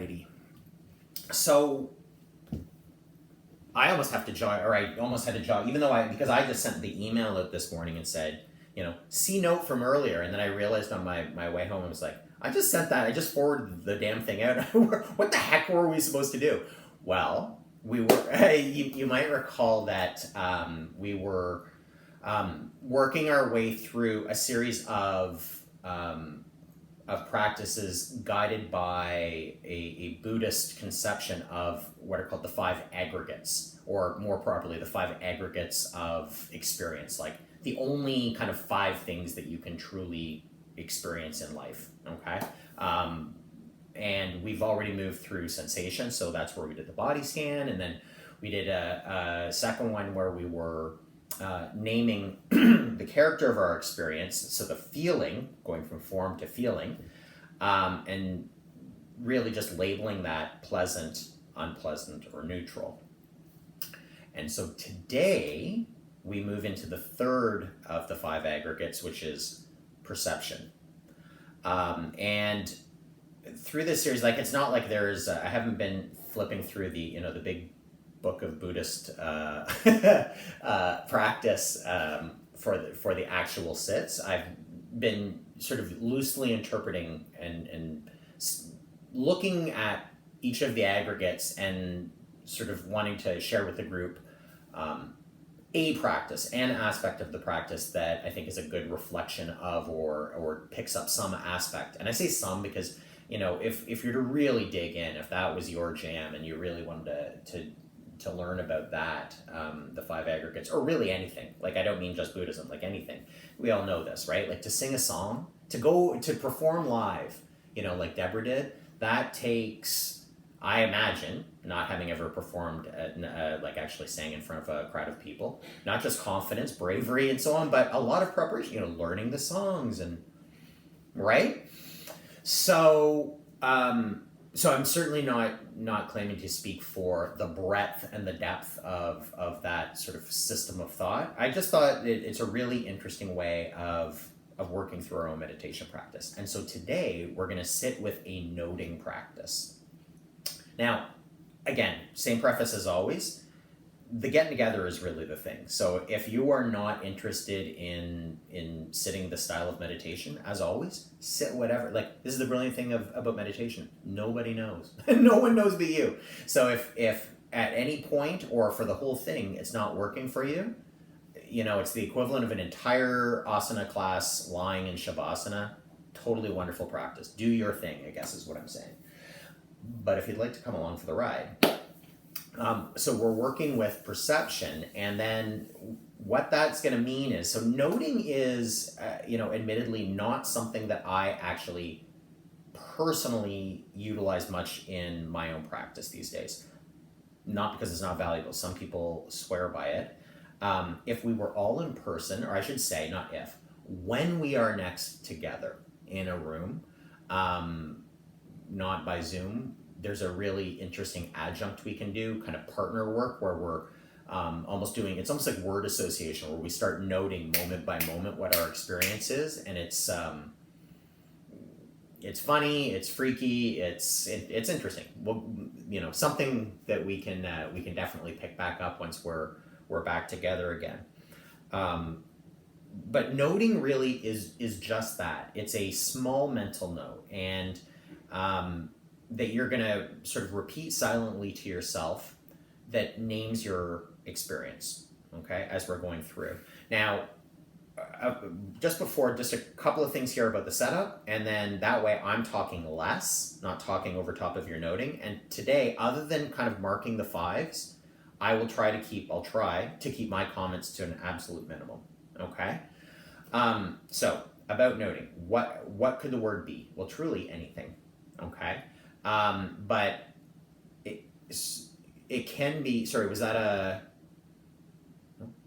righty. So I almost have to jog, or I almost had to jog, even though because I just sent the email out this morning and said, see note from earlier. And then I realized on my way home, I was like, I just sent that. I just forwarded the damn thing out. What the heck were we supposed to do? Well, we were, you might recall that we were working our way through a series of practices guided by a Buddhist conception of what are called the 5 aggregates, or more properly, the 5 aggregates of experience, like the only kind of 5 things that you can truly experience in life, okay? And we've already moved through sensation, so that's where we did the body scan, and then we did a second one where we were naming the character of our experience, so the feeling, going from form to feeling, and really just labeling that pleasant, unpleasant, or neutral. And so today we move into the third of the 5 aggregates, which is perception. And through this series, like, it's not like there's I haven't been flipping through the the big book of Buddhist practice for the actual sits. I've been sort of loosely interpreting and looking at each of the aggregates and sort of wanting to share with the group a practice, an aspect of the practice that I think is a good reflection of or picks up some aspect. And I say some because, if you're to really dig in, if that was your jam and you really wanted to learn about that, the 5 aggregates, or really anything, like, I don't mean just Buddhism, like anything. We all know this, right? Like, to sing a song, to perform live, like Deborah did, that takes, I imagine, not having ever performed, like actually sang in front of a crowd of people, not just confidence, bravery, and so on, but a lot of preparation, learning the songs, and right? So I'm certainly not claiming to speak for the breadth and the depth of that sort of system of thought. I just thought it's a really interesting way of working through our own meditation practice. And so today we're going to sit with a noting practice. Now, again, same preface as always, the getting together is really the thing. So if you are not interested in sitting the style of meditation, as always, sit whatever. Like, this is the brilliant thing about meditation. Nobody knows. No one knows but you. So if at any point or for the whole thing it's not working for you, it's the equivalent of an entire asana class lying in shavasana. Totally wonderful practice. Do your thing, I guess is what I'm saying. But if you'd like to come along for the ride, so we're working with perception, and then what that's going to mean is, so noting is, admittedly not something that I actually personally utilize much in my own practice these days. Not because it's not valuable. Some people swear by it. If we were all in person, or I should say, not if, when we are next together in a room, not by Zoom, there's a really interesting adjunct we can do, kind of partner work, where we're almost like word association, where we start noting moment by moment what our experience is, and it's funny, it's freaky, it's interesting. Well, something that we can definitely pick back up once we're back together again. But noting really is just that. It's a small mental note, and that you're going to sort of repeat silently to yourself, that names your experience, okay, as we're going through. Now, just a couple of things here about the setup, and then that way I'm talking less, not talking over top of your noting. And today, other than kind of marking the 5s, I'll try to keep my comments to an absolute minimum, okay? So, about noting, what could the word be? Well, truly anything, okay? But it can be, sorry, was that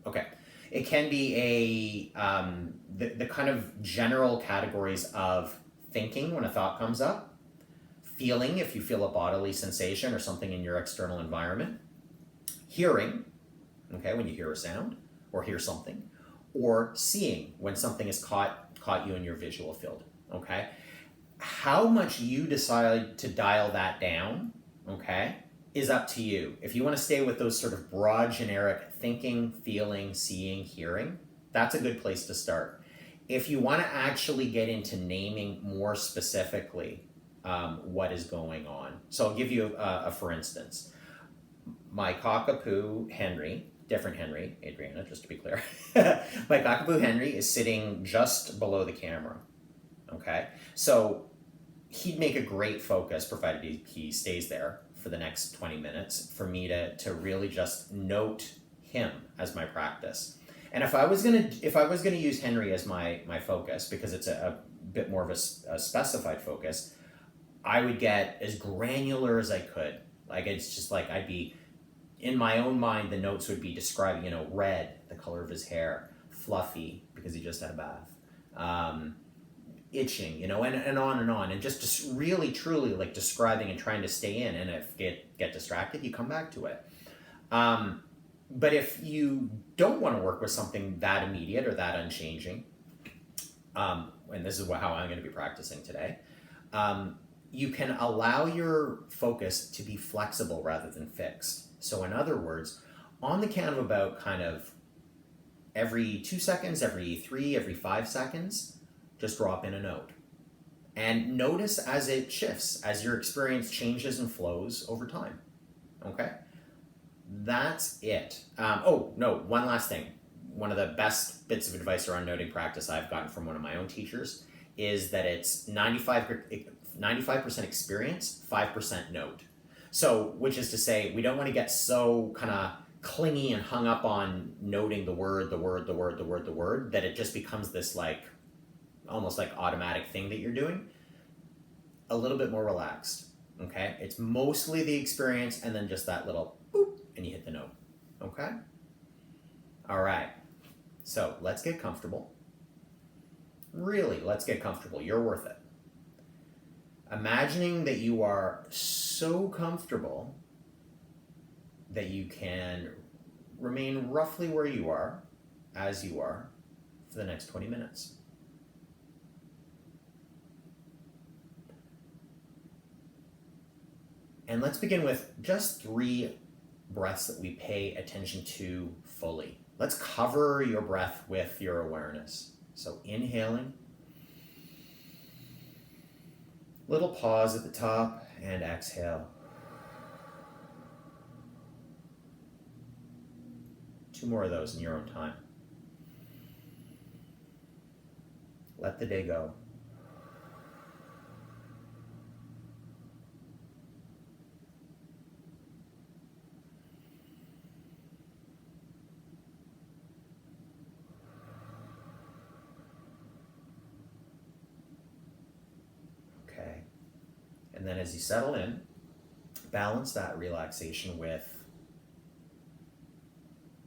okay. It can be the kind of general categories of thinking when a thought comes up, feeling if you feel a bodily sensation or something in your external environment, hearing, okay, when you hear a sound or hear something, or seeing when something has caught you in your visual field, okay? How much you decide to dial that down, okay, is up to you. If you want to stay with those sort of broad, generic thinking, feeling, seeing, hearing, that's a good place to start. If you want to actually get into naming more specifically what is going on, so I'll give you a for instance. My cockapoo Henry, different Henry, Adriana, just to be clear, my cockapoo Henry is sitting just below the camera. Okay, so he'd make a great focus, provided he stays there for the next 20 minutes, for me to really just note him as my practice. And if I was gonna use Henry as my focus, because it's a bit more of a specified focus, I would get as granular as I could. Like, it's just like I'd be in my own mind, the notes would be describing, red, the color of his hair, fluffy because he just had a bath, itching, and on, and just really truly like describing and trying to stay in. And if get distracted, you come back to it. But if you don't want to work with something that immediate or that unchanging, and this is how I'm going to be practicing today, you can allow your focus to be flexible rather than fixed. So in other words, on the count of about kind of every 2 seconds, every 3, every 5 seconds, just drop in a note. And notice as it shifts, as your experience changes and flows over time. Okay? That's it. Oh, no, one last thing. One of the best bits of advice around noting practice I've gotten from one of my own teachers is that it's 95% experience, 5% note. So, which is to say, we don't want to get so kind of clingy and hung up on noting the word, that it just becomes this like, almost like automatic thing that you're doing. A little bit more relaxed, okay? It's mostly the experience and then just that little boop, and you hit the note, okay? All right, so let's get comfortable. Really, let's get comfortable. You're worth it. Imagining that you are so comfortable that you can remain roughly where you are, as you are, for the next 20 minutes. And let's begin with just 3 breaths that we pay attention to fully. Let's cover your breath with your awareness. So inhaling, little pause at the top, and exhale. 2 more of those in your own time. Let the day go. Okay. And then as you settle in, balance that relaxation with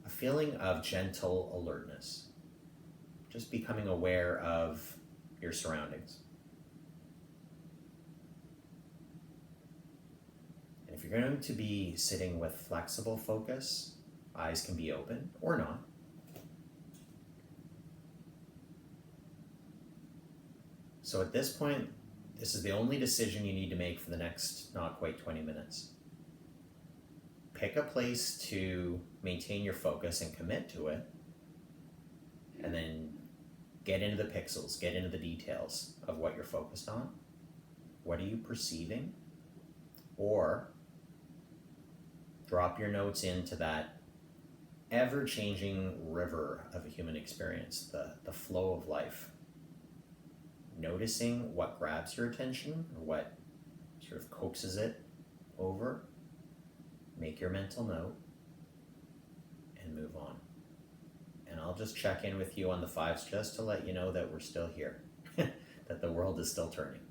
a feeling of gentle alertness. Just becoming aware of your surroundings. And if you're going to be sitting with flexible focus, eyes can be open or not. So at this point, this is the only decision you need to make for the next not quite 20 minutes. Pick a place to maintain your focus and commit to it, and then get into the pixels, get into the details of what you're focused on. What are you perceiving? Or drop your notes into that ever-changing river of a human experience, the flow of life. Noticing what grabs your attention or what sort of coaxes it over. Make your mental note and move on. And I'll just check in with you on the 5s just to let you know that we're still here, that the world is still turning.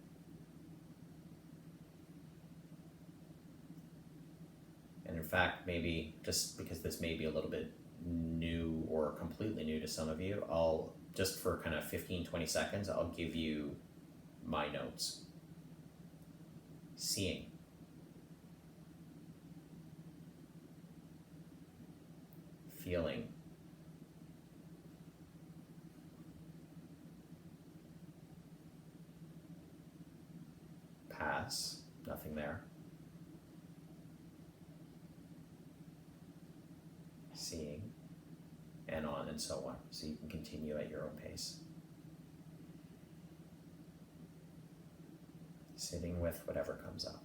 And in fact, maybe just because this may be a little bit new or completely new to some of you, I'll just for kind of 15-20 seconds, I'll give you my notes. Seeing. Feeling. seeing, and on and so on. So you can continue at your own pace. Sitting with whatever comes up.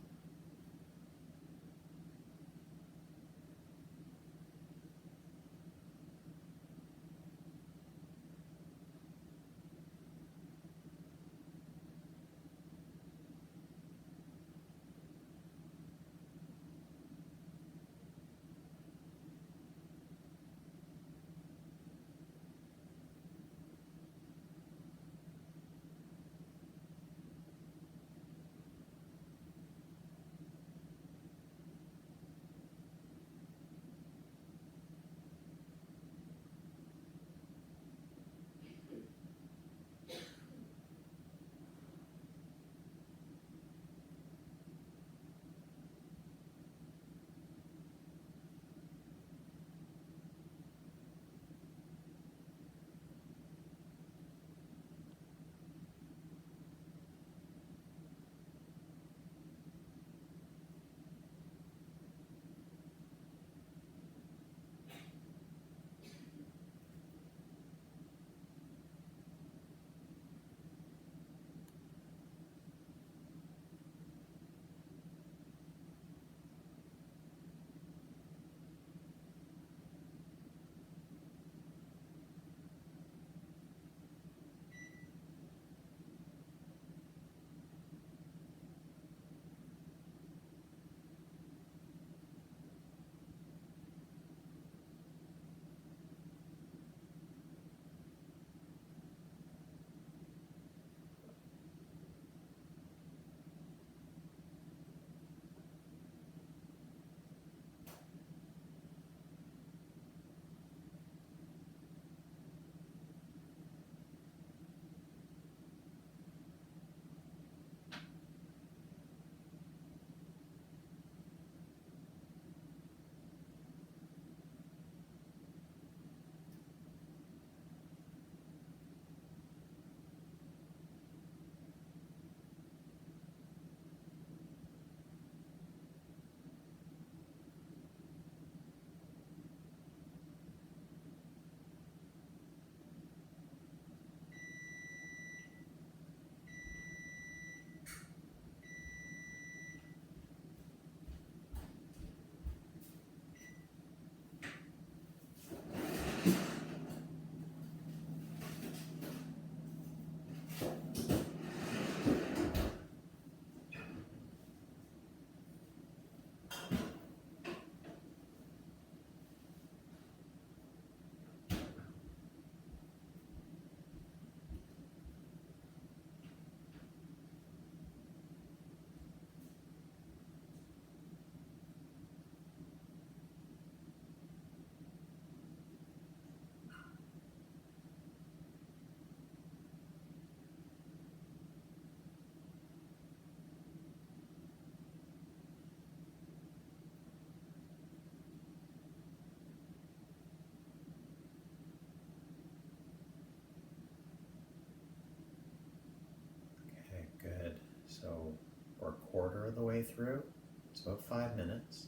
Okay, good. So we're a quarter of the way through. It's about 5 minutes.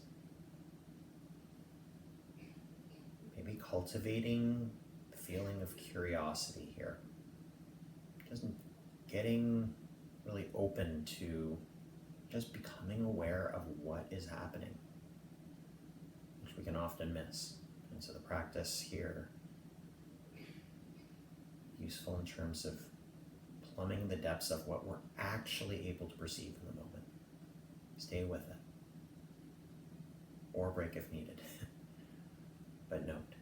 Maybe cultivating the feeling of curiosity here. Just getting really open to just becoming aware of what is happening, which we can often miss. And so the practice here, useful in terms of plumbing the depths of what we're actually able to perceive in the moment. Stay with it. Or break if needed. But note.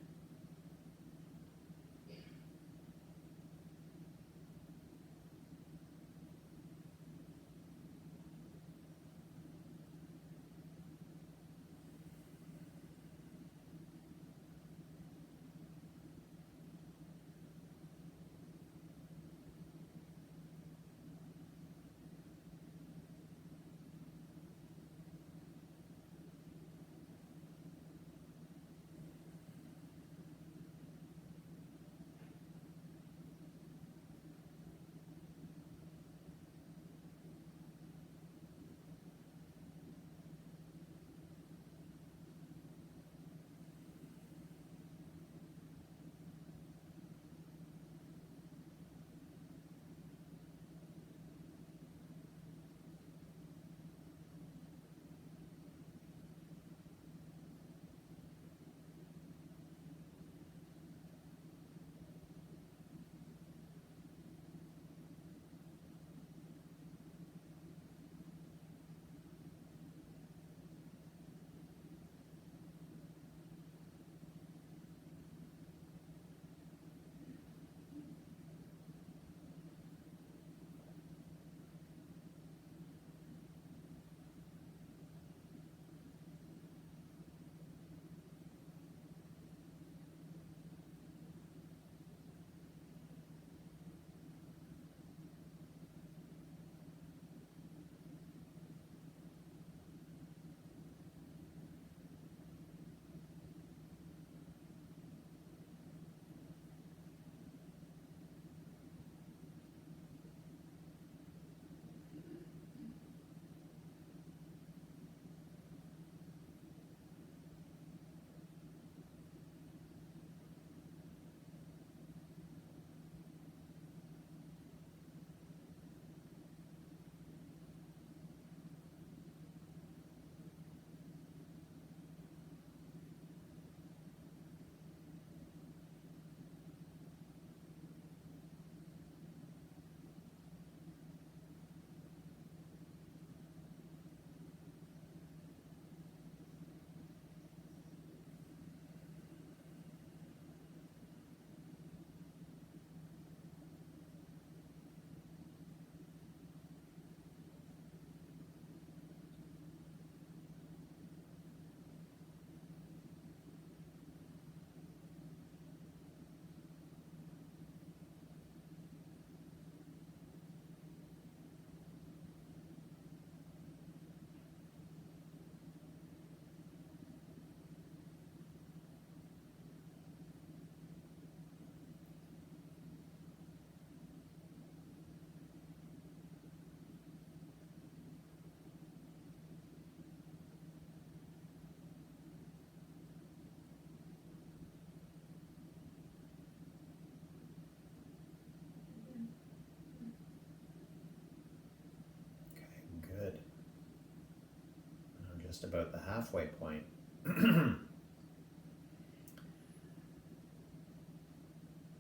just about the halfway point.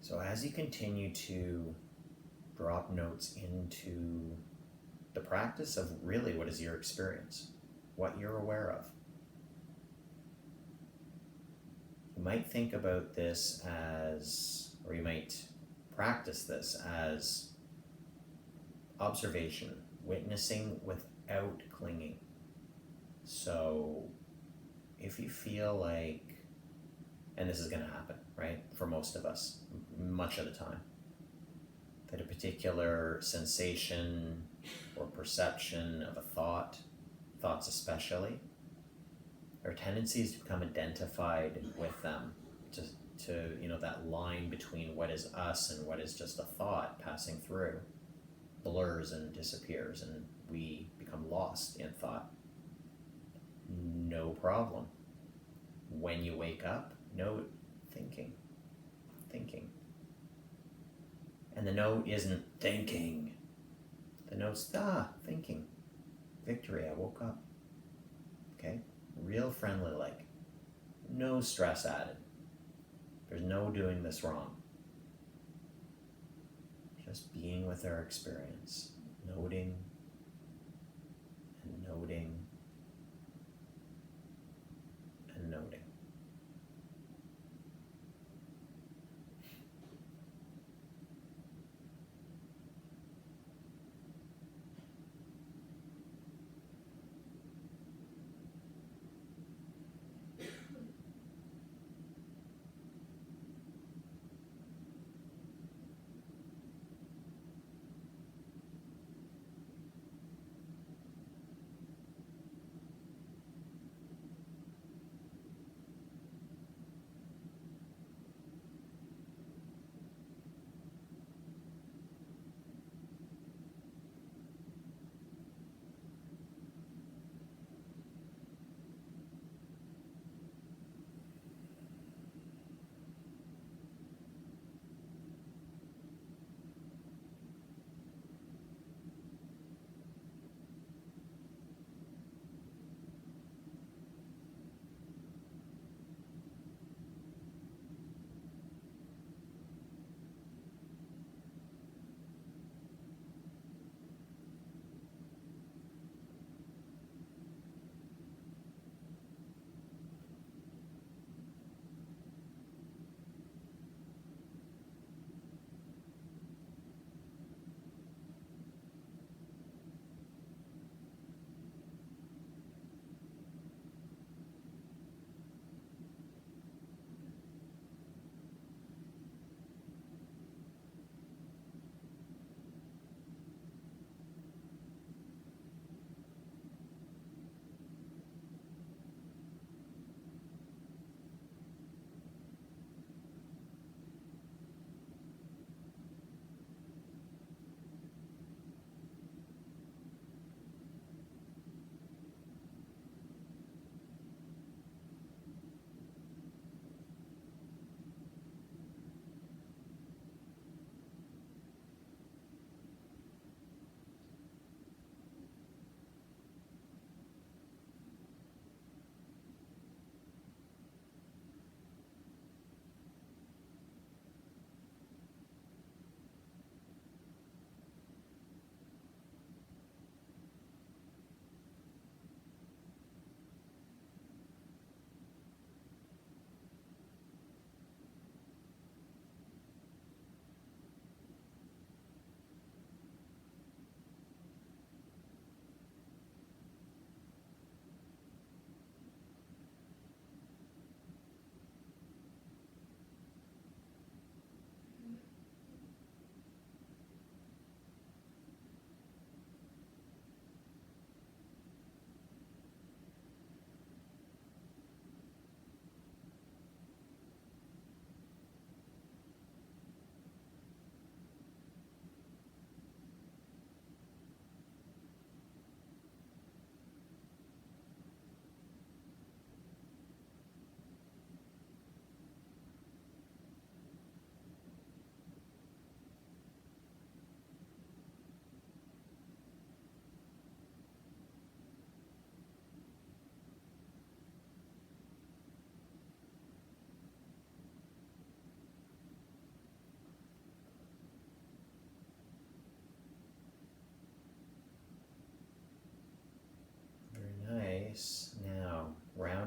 So as you continue to drop notes into the practice of really what is your experience, what you're aware of, you might think about this as, or you might practice this as observation, witnessing without clinging. So if you feel like, and this is going to happen, right, for most of us, much of the time, that a particular sensation or perception of a thoughts especially, our tendency is to become identified with them, to that line between what is us and what is just a thought passing through blurs and disappears, and we become lost in thought. No problem. When you wake up, note thinking. And the note isn't thinking. The note's thinking. Victory, I woke up. Okay? Real friendly, like no stress added. There's no doing this wrong. Just being with our experience, noting and noting and noting.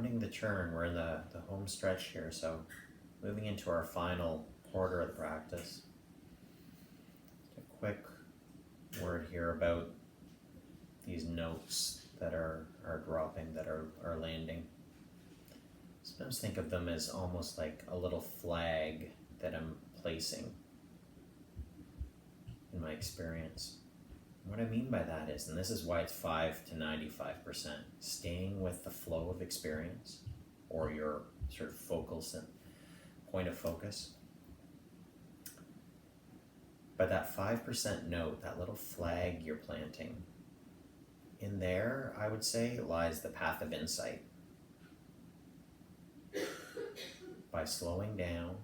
rounding the turn. We're in the home stretch here, so moving into our final quarter of the practice. A quick word here about these notes that are dropping, that are landing. Sometimes think of them as almost like a little flag that I'm placing in my experience. What I mean by that is, and this is why it's 5 to 95%, staying with the flow of experience, or your sort of focal point of focus. But that 5% note, that little flag you're planting, in there, I would say, lies the path of insight. By slowing down,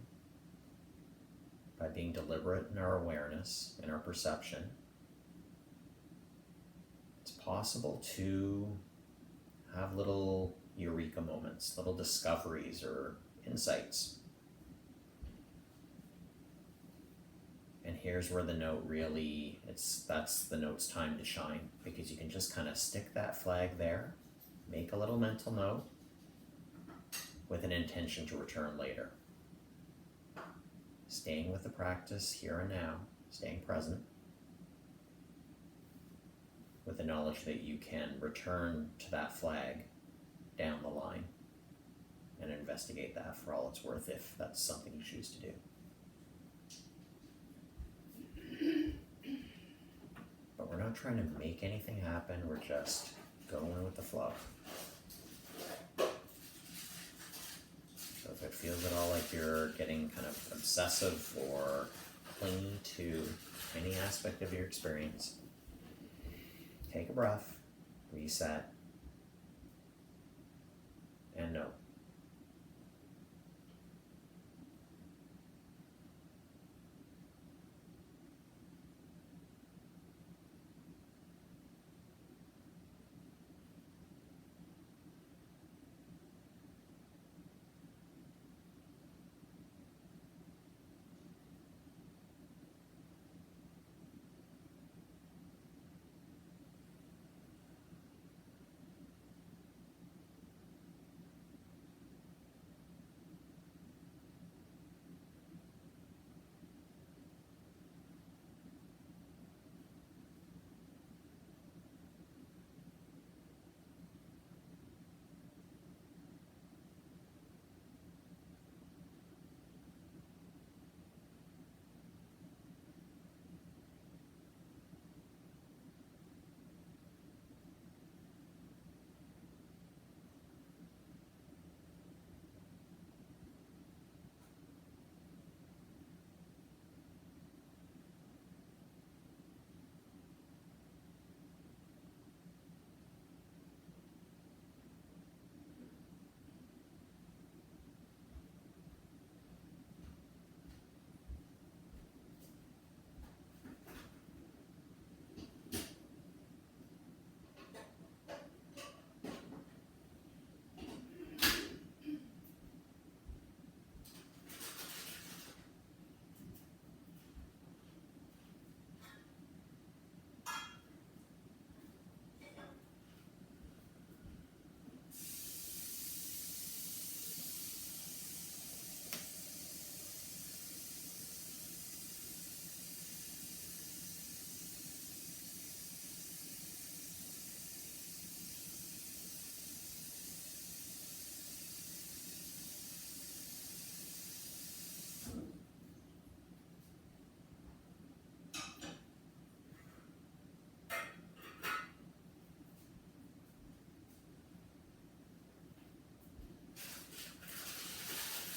by being deliberate in our awareness, in our perception, it's possible to have little eureka moments, little discoveries or insights. And here's where the note really, that's the note's time to shine, because you can just kind of stick that flag there, make a little mental note with an intention to return later. Staying with the practice here and now, staying present, with the knowledge that you can return to that flag down the line and investigate that for all it's worth, if that's something you choose to do. But we're not trying to make anything happen, we're just going with the flow. So if it feels at all like you're getting kind of obsessive or clingy to any aspect of your experience, take a breath, reset, and know.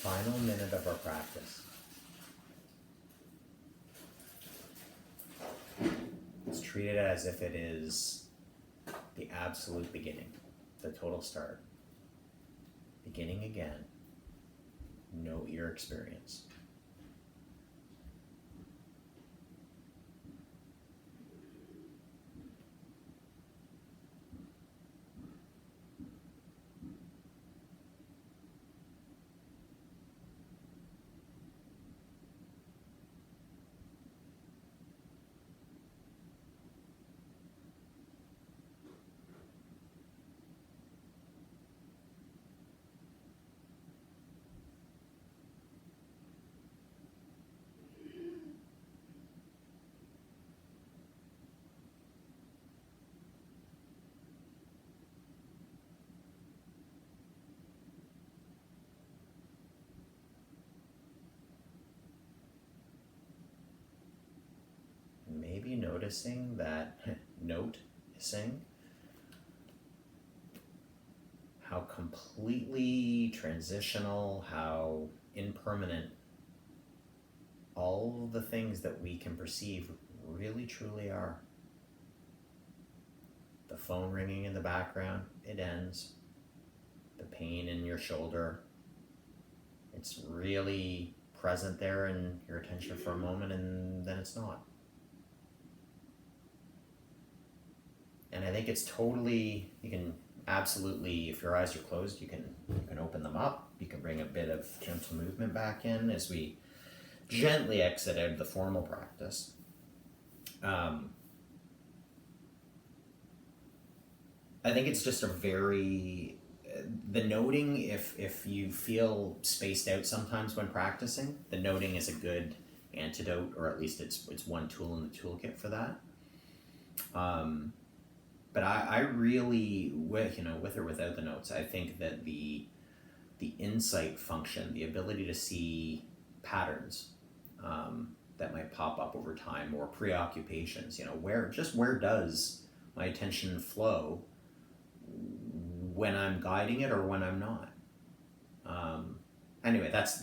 Final minute of our practice. Let's treat it as if it is the absolute beginning, the total start. Beginning again. Note your experience. noticing that noticing how completely transitional, how impermanent all the things that we can perceive really truly are. The phone ringing in the background, it ends. The pain in your shoulder, it's really present there in your attention for a moment, and then it's not. And I think it's totally, you can absolutely, if your eyes are closed, you can open them up. You can bring a bit of gentle movement back in as we gently exit out of the formal practice. I think it's just a very, the noting, if you feel spaced out sometimes when practicing, the noting is a good antidote, or at least it's one tool in the toolkit for that. But I really, with or without the notes, I think that the insight function, the ability to see patterns that might pop up over time, or preoccupations, where does my attention flow when I'm guiding it or when I'm not. Anyway, that's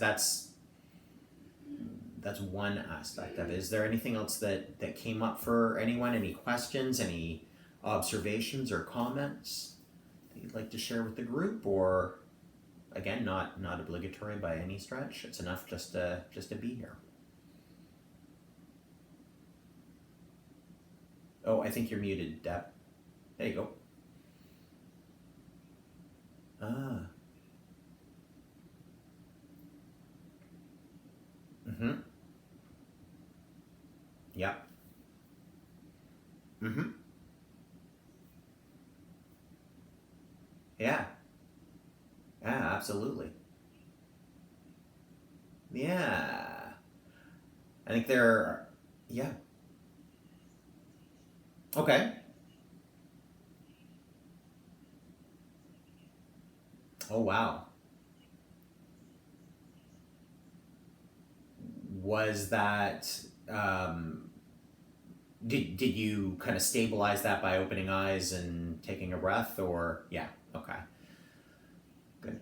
one aspect of it. Is there anything else that came up for anyone? Any questions, any observations or comments that you'd like to share with the group? Or again, not obligatory by any stretch. It's enough just to be here. Oh, I think you're muted, Deb. There you go. Ah. Mm-hmm. Yeah. Mm-hmm. Yeah. Yeah, absolutely. Yeah. I think yeah. Okay. Oh, wow. Was that, did you kind of stabilize that by opening eyes and taking a breath, or, yeah, okay, good.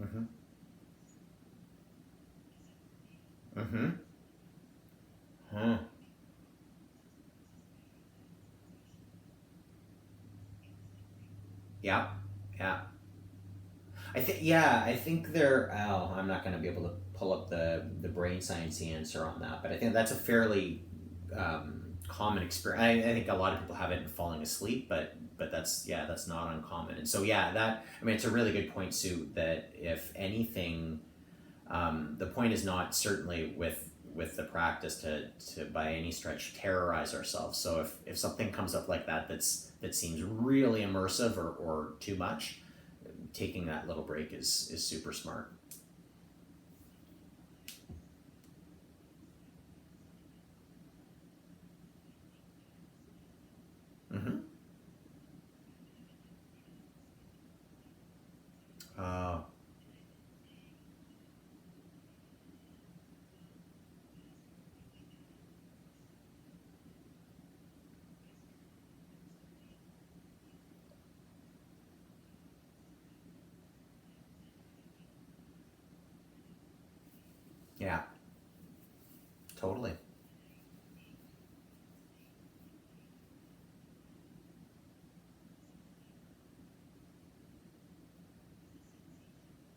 Mm-hmm. Mm-hmm. Huh. Yeah. Yeah. I think I'm not going to be able to pull up the brain science answer on that, but I think that's a fairly common experience. I think a lot of people have it in falling asleep, but that's not uncommon. And so it's a really good point, Sue, that if anything, the point is not certainly with the practice to by any stretch terrorize ourselves. So if something comes up like that seems really immersive or too much, taking that little break is super smart. Mm-hmm. Uh, yeah, totally.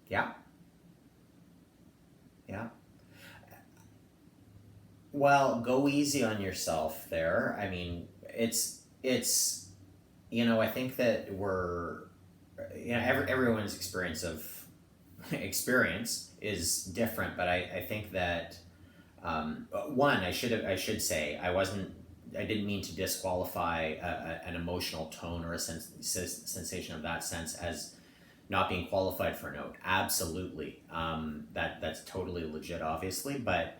Yeah, yeah. Well, go easy on yourself there. I mean, it's I think that everyone's experience of experience is different, but I think that one, I should say I didn't mean to disqualify an emotional tone or a sensation of that sense as not being qualified for a note. Absolutely, that's totally legit, obviously, but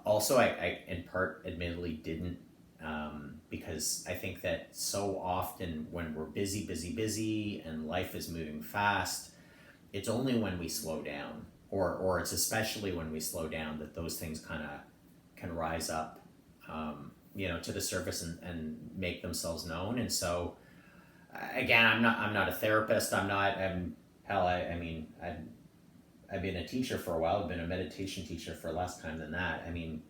also I in part admittedly didn't, because I think that so often when we're busy and life is moving fast, it's only when we slow down or it's especially when we slow down that those things kind of can rise up, to the surface and make themselves known. And so, again, I'm not a therapist. I mean, I've been a teacher for a while. I've been a meditation teacher for less time than that. I mean,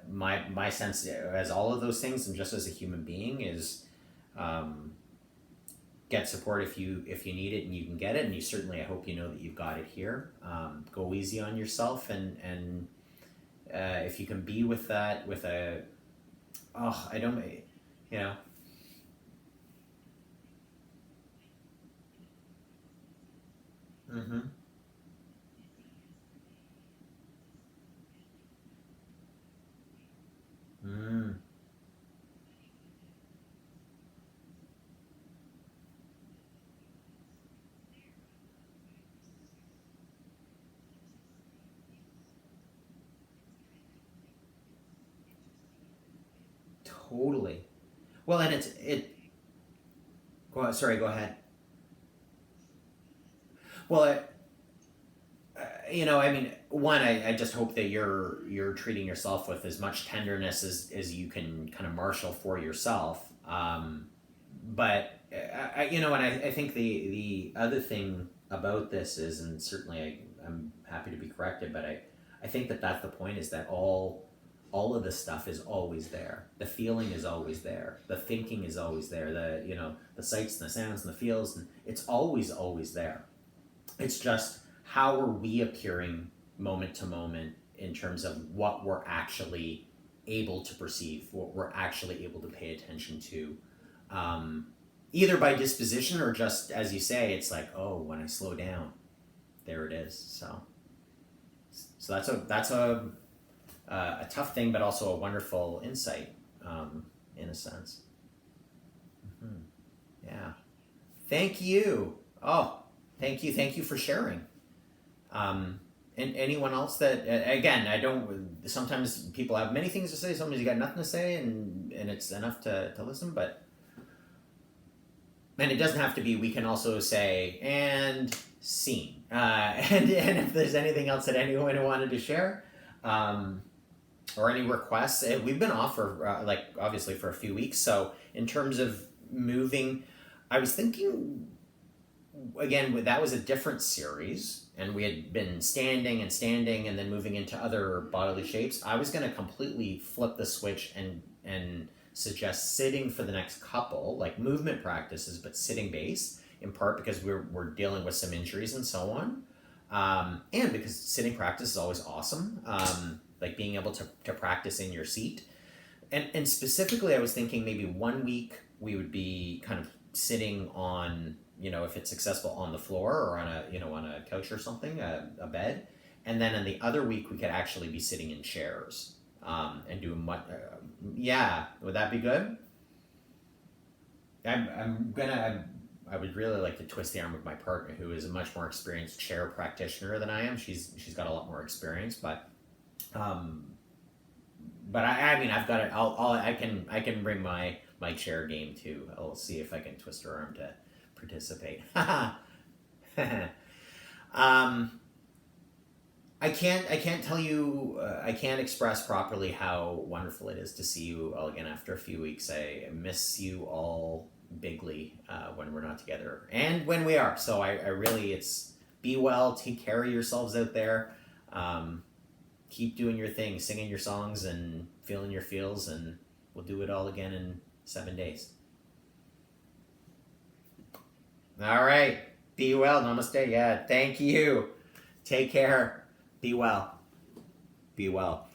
my sense as all of those things, and just as a human being, is get support if you need it and you can get it. And you certainly, I hope you know that you've got it here. Go easy on yourself, and if you can be with that with a, I don't, you know. Mm-hmm. Mm, totally. Well, and sorry, go ahead. Well, I mean, one, I just hope that you're treating yourself with as much tenderness as you can kind of marshal for yourself. But and I think the other thing about this is, and certainly I'm happy to be corrected, but I think that that's the point, is that all of this stuff is always there. The feeling is always there. The thinking is always there. The sights and the sounds and the feels, and it's always there. It's just how are we appearing moment to moment in terms of what we're actually able to perceive, what we're actually able to pay attention to, either by disposition or just, as you say, it's like, oh, when I slow down, there it is. So that's a tough thing, but also a wonderful insight, in a sense. Hmm. Yeah. Thank you. Oh, thank you for sharing. And anyone else that, again, I don't. Sometimes people have many things to say. Sometimes you got nothing to say, and it's enough to listen. And it doesn't have to be. We can also say and scene. And if there's anything else that anyone wanted to share, or any requests, we've been off for obviously for a few weeks. So in terms of moving, I was thinking, again, that was a different series, and we had been standing and then moving into other bodily shapes. I was going to completely flip the switch and suggest sitting for the next couple, like movement practices, but sitting base, in part because we're dealing with some injuries and so on, and because sitting practice is always awesome, like being able to practice in your seat. And specifically, I was thinking maybe 1 week we would be kind of sitting on, if it's accessible, on the floor or on a couch or something, a bed. And then in the other week, we could actually be sitting in chairs, and doing yeah, would that be good? I would really like to twist the arm of my partner, who is a much more experienced chair practitioner than I am. She's got a lot more experience, um, but I mean, I've got it. I can bring my chair game too. I'll see if I can twist her arm to participate. um, I can't tell you. I can't express properly how wonderful it is to see you all again after a few weeks. I miss you all bigly, when we're not together and when we are. So I really, it's, be well, take care of yourselves out there. Um, Keep doing your thing, singing your songs and feeling your feels, and we'll do it all again in 7 days. All right. Be well. Namaste. Yeah. Thank you. Take care. Be well. Be well.